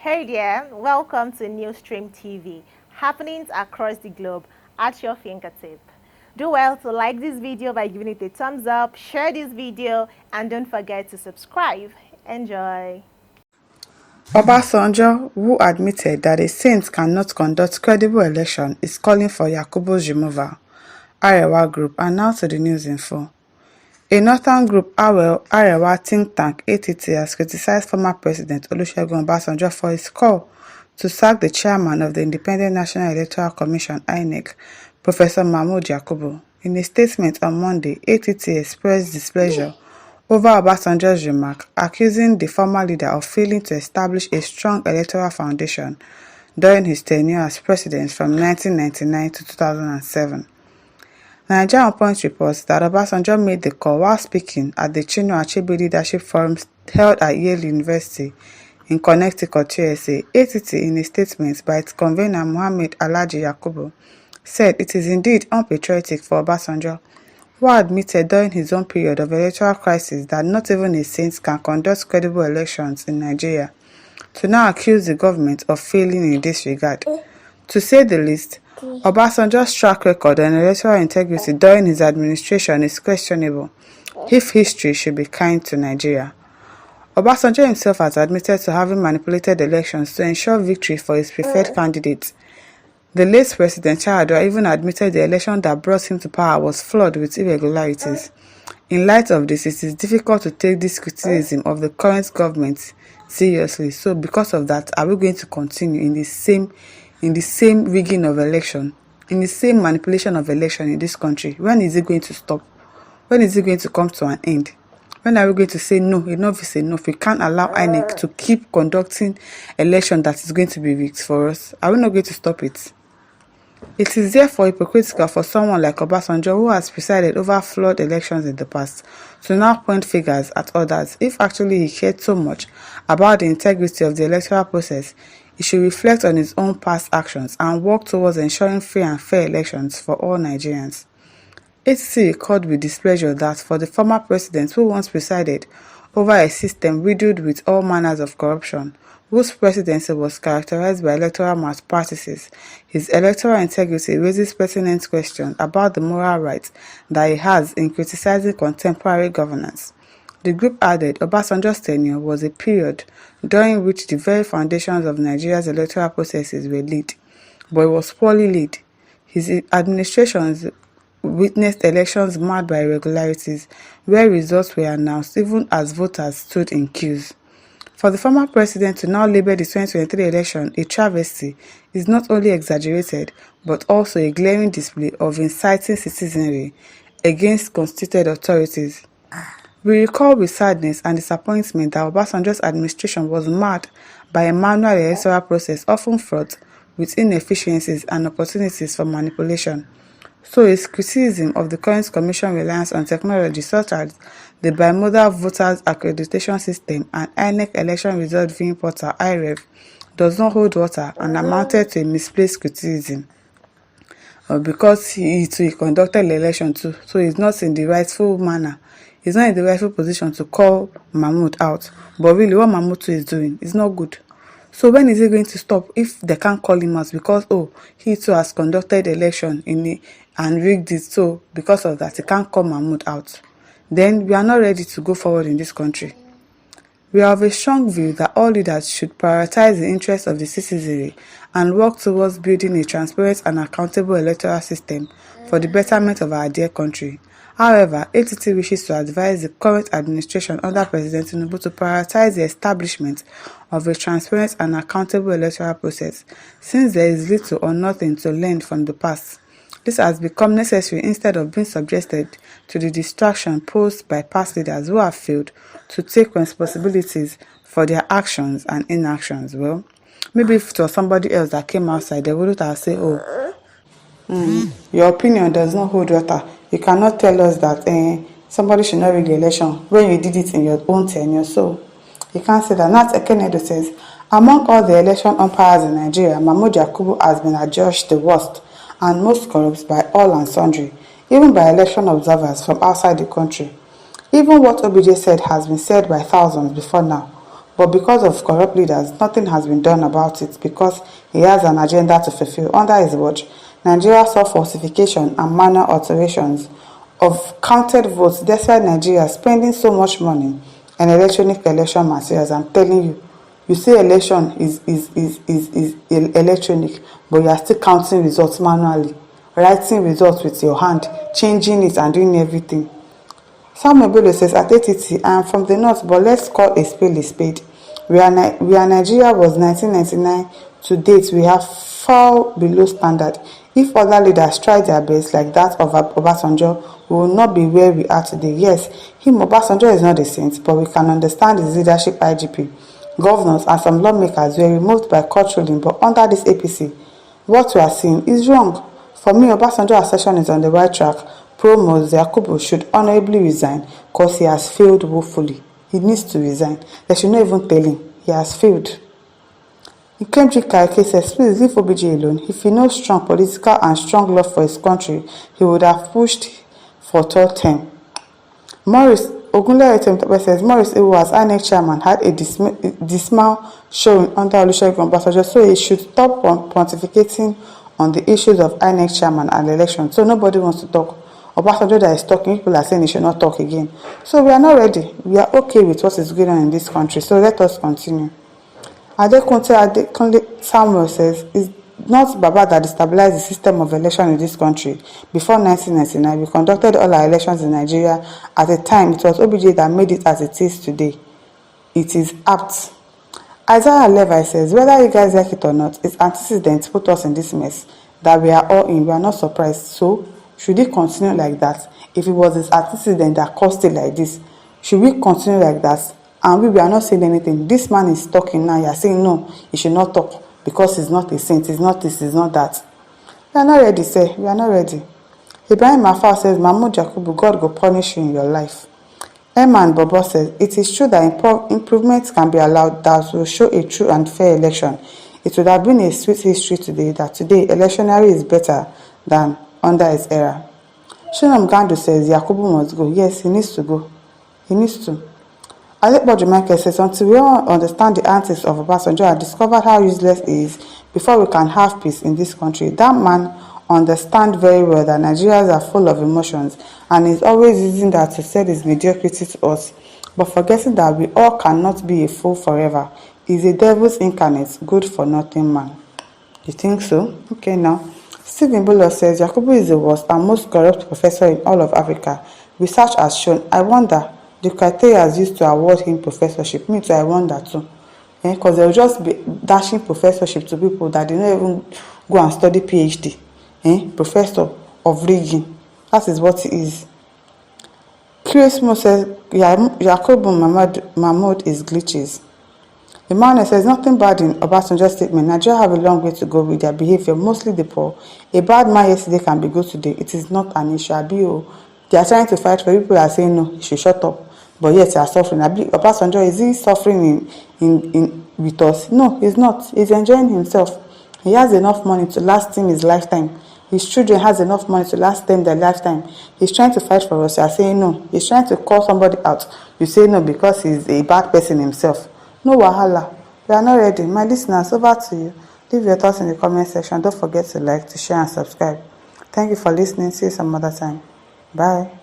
Hey there, welcome to Newsstream TV, happenings across the globe at your fingertip. Do well to like this video by giving it a thumbs up, share this video, and don't forget to subscribe. Enjoy. Obasanjo, who admitted that a saint cannot conduct credible election, is calling for Yakubu's removal. Arewa Group, and now to the news info. A northern group, Arewa think tank etched, has criticized former President Olusegun Obasanjo for his call to sack the chairman of the Independent National Electoral Commission (Inec), Professor Mahmood Yakubu. In a statement on Monday, etched expressed displeasure over Obasanjo's remark, accusing the former leader of failing to establish a strong electoral foundation during his tenure as president from 1999 to 2007. Nigerian Punch reports that Obasanjo made the call while speaking at the Chinua Achebe Leadership Forum held at Yale University in Connecticut, USA. etched, in a statement by its convener Muhammad Yakubu, said it is indeed unpatriotic for Obasanjo, who admitted during his own period of electoral crisis that not even a saint can conduct credible elections in Nigeria, to now accuse the government of failing in this regard. To say the least, Obasanjo's track record on electoral integrity during his administration is questionable, if history should be kind to Nigeria. Obasanjo himself has admitted to having manipulated elections to ensure victory for his preferred candidate. The late President Arewa even admitted the election that brought him to power was flawed with irregularities. In light of this, it is difficult to take this criticism of the current government seriously. So because of that, are we going to continue in the same rigging of election, in the same manipulation of election in this country? When is it going to stop? When is it going to come to an end? When are we going to say no, enough is enough? We can't allow Inec to keep conducting election that is going to be rigged for us. Are we not going to stop it? It is therefore hypocritical for someone like Obasanjo, who has presided over flawed elections in the past, to now point fingers at others. If actually he cared so much about the integrity of the electoral process, he should reflect on his own past actions and work towards ensuring free and fair elections for all Nigerians. etched recalled with displeasure that for the former president who once presided over a system riddled with all manners of corruption, whose presidency was characterized by electoral malpractices, his electoral integrity raises pertinent questions about the moral right that he has in criticizing contemporary governance. The group added Obasanjo's tenure was a period during which the very foundations of Nigeria's electoral processes were laid, but it was poorly laid. His administrations witnessed elections marred by irregularities, where results were announced even as voters stood in queues. For the former president to now label the 2023 election a travesty is not only exaggerated, but also a glaring display of inciting citizenry against constituted authorities. We recall with sadness and disappointment that Obasanjo's administration was marred by a manual electoral process often fraught with inefficiencies and opportunities for manipulation. So his criticism of the current Commission reliance on technology such as the bimodal voters accreditation system and Inec election result viewing portal (IREV) does not hold water and amounted to a misplaced criticism. Because he conducted the election too, so he's not in the rightful manner. He's not in the rightful position to call Mahmood out. But really, what Mahmood is doing is not good. So when is he going to stop if they can't call him out because he too has conducted election and rigged it, so because of that he can't call Mahmood out? Then we are not ready to go forward in this country. We have a strong view that all leaders should prioritize the interests of the citizenry and work towards building a transparent and accountable electoral system for the betterment of our dear country. However, etched wishes to advise the current administration under President Tinubu to prioritize the establishment of a transparent and accountable electoral process, since there is little or nothing to learn from the past. This has become necessary instead of being subjected to the distraction posed by past leaders who have failed to take responsibilities for their actions and inactions. Well, maybe if it was somebody else that came outside, they wouldn't have said, your opinion does not hold water. You cannot tell us that somebody should not rig the election when you did it in your own tenure. So you can't say that. Not Ekenedo says, among all the election umpires in Nigeria, Mahmood Yakubu has been adjudged the worst and most corrupt by all and sundry, even by election observers from outside the country. Even what OBJ said has been said by thousands before now, But because of corrupt leaders, nothing has been done about it because he has an agenda to fulfill. Under his watch, Nigeria saw falsification and minor alterations of counted votes despite Nigeria spending so much money on electronic election materials. I'm telling you, you say election is electronic, but you are still counting results manually, writing results with your hand, changing it and doing everything. Samuel Bello says, at ATT, I am from the north, but let's call a spade a spade. Where Nigeria was 1999 to date, we have far below standard. If other leaders try their best like that of Obasanjo, we will not be where we are today. Yes, Obasanjo is not a saint, but we can understand his leadership. IGP, governors and some lawmakers were removed by court ruling, but under this APC, what we are seeing is wrong. For me, Obasanjo's assertion is on the right track. Mahmood Yakubu should honorably resign because he has failed woefully. He needs to resign. They should not even tell him. He has failed. Ikemji Kaike says, please leave OBJ alone. If he knows strong political and strong love for his country, he would have pushed for third term. Morris Ogunleye says, Morris Ewu as Inec chairman had a dismal showing under Olusegun Obasanjo, so he should stop pontificating on the issues of Inec chairman and election. So nobody wants to talk. Obasanjo that is talking, people are saying he should not talk again. So we are not ready. We are okay with what is going on in this country. So let us continue. Adekunle Samuel says, it's not Baba that destabilized the system of election in this country. Before 1999, we conducted all our elections in Nigeria. At the time, it was OBJ that made it as it is today. It is apt. Isaiah Levi says, whether you guys like it or not, its antecedents put us in this mess that we are all in. We are not surprised. So, should it continue like that? If it was his antecedent that caused it like this, should we continue like that? And we are not saying anything. This man is talking now. You are saying no, he should not talk because he's not a saint. He's not this, he's not that. We are not ready, sir. We are not ready. Ibrahim Afar says, Mahmood Yakubu, God will punish you in your life. Eman Bobo says, it is true that improvements can be allowed that will show a true and fair election. It would have been a sweet history today that today electionary is better than under his era. Shinam Gandu says, Yakubu must go. Yes, he needs to go. He needs to. Adepoju Michael says, until we all understand the antics of Obasanjo and discover how useless he is before we can have peace in this country, that man understands very well that Nigerians are full of emotions and is always using that to sell his mediocrity to us, but forgetting that we all cannot be a fool forever. He's a devil's incarnate, good for nothing man. You think so? Okay, now. Stephen Bullock says, Yakubu is the worst and most corrupt professor in all of Africa. Research has shown. I wonder, the criteria used to award him professorship. Me too, I wonder too. Because they'll just be dashing professorship to people that did not even go and study PhD. Professor of rigging. That is what he is. Chris Mo says, Yakubu Mahmood is glitches. Emmanuel says, nothing bad in Obasanjo's statement. Nigeria have a long way to go with their behavior, mostly the poor. A bad man yesterday can be good today. It is not an issue. They are trying to fight for people that are saying no, he should shut up. But yet they are suffering. Obasanjo, is he suffering with us? No, he's not. He's enjoying himself. He has enough money to last him his lifetime. His children has enough money to last them their lifetime. He's trying to fight for us. You are saying no. He's trying to call somebody out. You say no because he's a bad person himself. No wahala. We are not ready. My listeners, over to you. Leave your thoughts in the comment section. Don't forget to like, to share and subscribe. Thank you for listening. See you some other time. Bye.